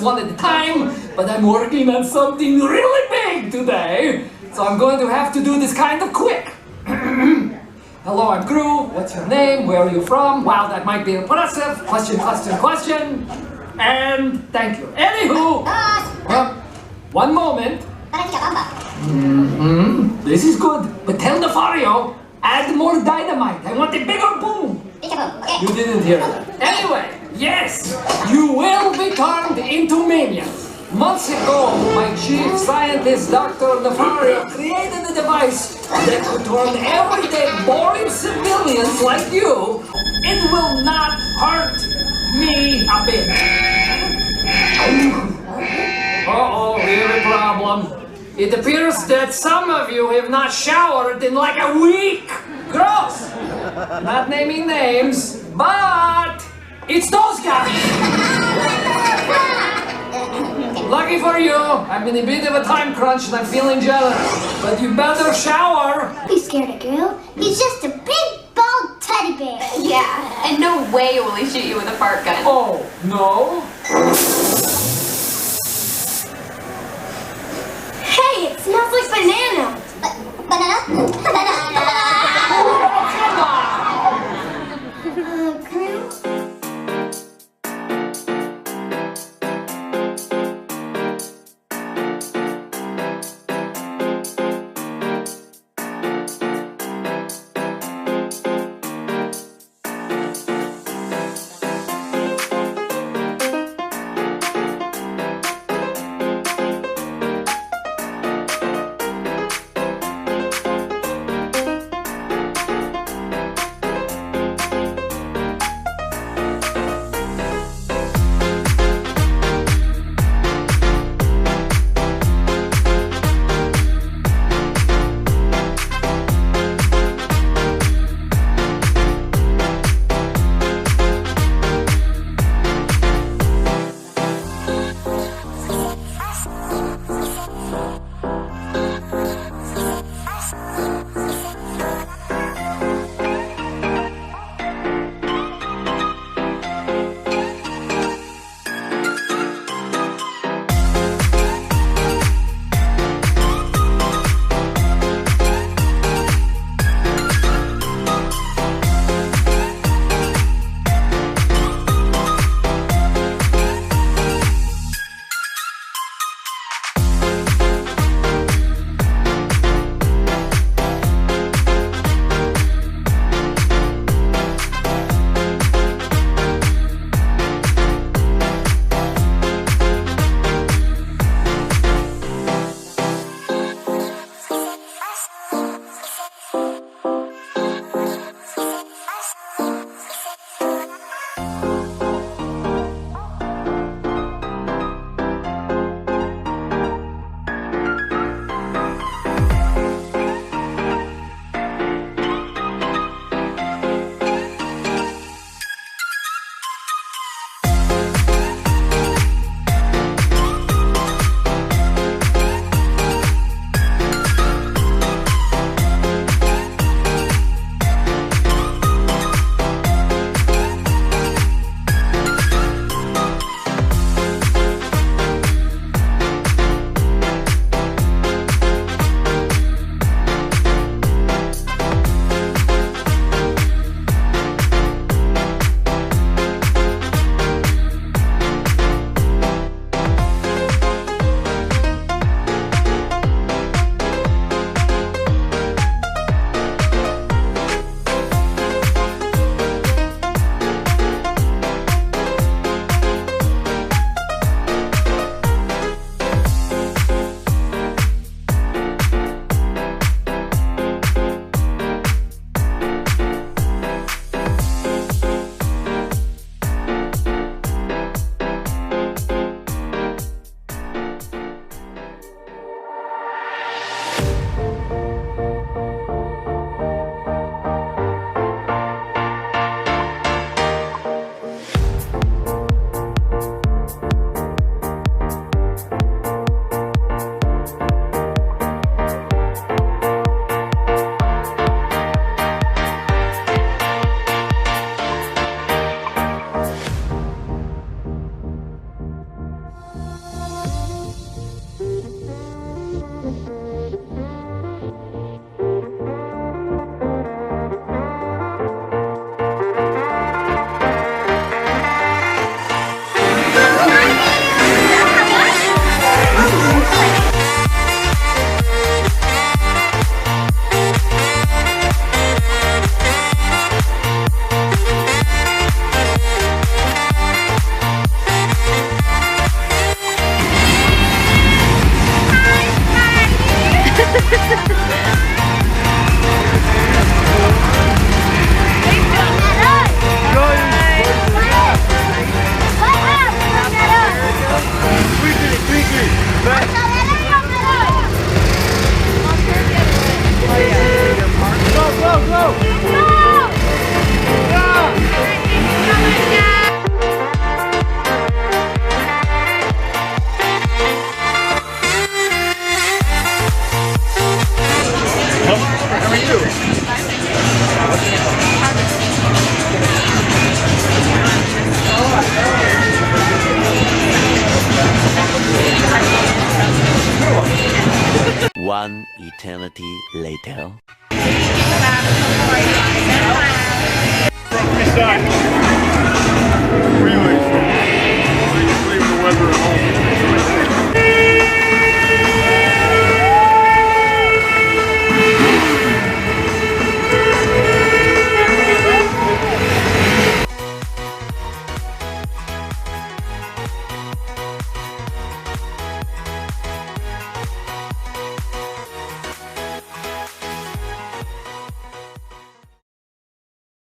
one at a time, but I'm working on something really big today, so I'm going to have to do this kind of quick. Hello, I'm Gru. What's your name? Where are you from? Wow, that might be impressive. Question, question, question. And thank you. Anywho, one moment. This is good, but tell Nefario, add more dynamite. I want a bigger boom. You didn't hear that. Anyway, yes, you will be turned into minions. Months ago, my chief scientist, Dr. Nefario, created a device that could turn everyday boring civilians like you. It will not hurt me a bit. Uh-oh, we have a problem. It appears that some of you have not showered in like a week. Gross! Not naming names, but it's those guys. Lucky for you, I'm in a bit of a time crunch and I'm feeling jealous. But you better shower. Be scared of Gru. He's just a big, bald teddy bear. Yeah, and no way will he shoot you with a fart gun. Oh, no? Hey, it smells like banana. Banana? Gru? eternity later. Relays from leaving the weather at home.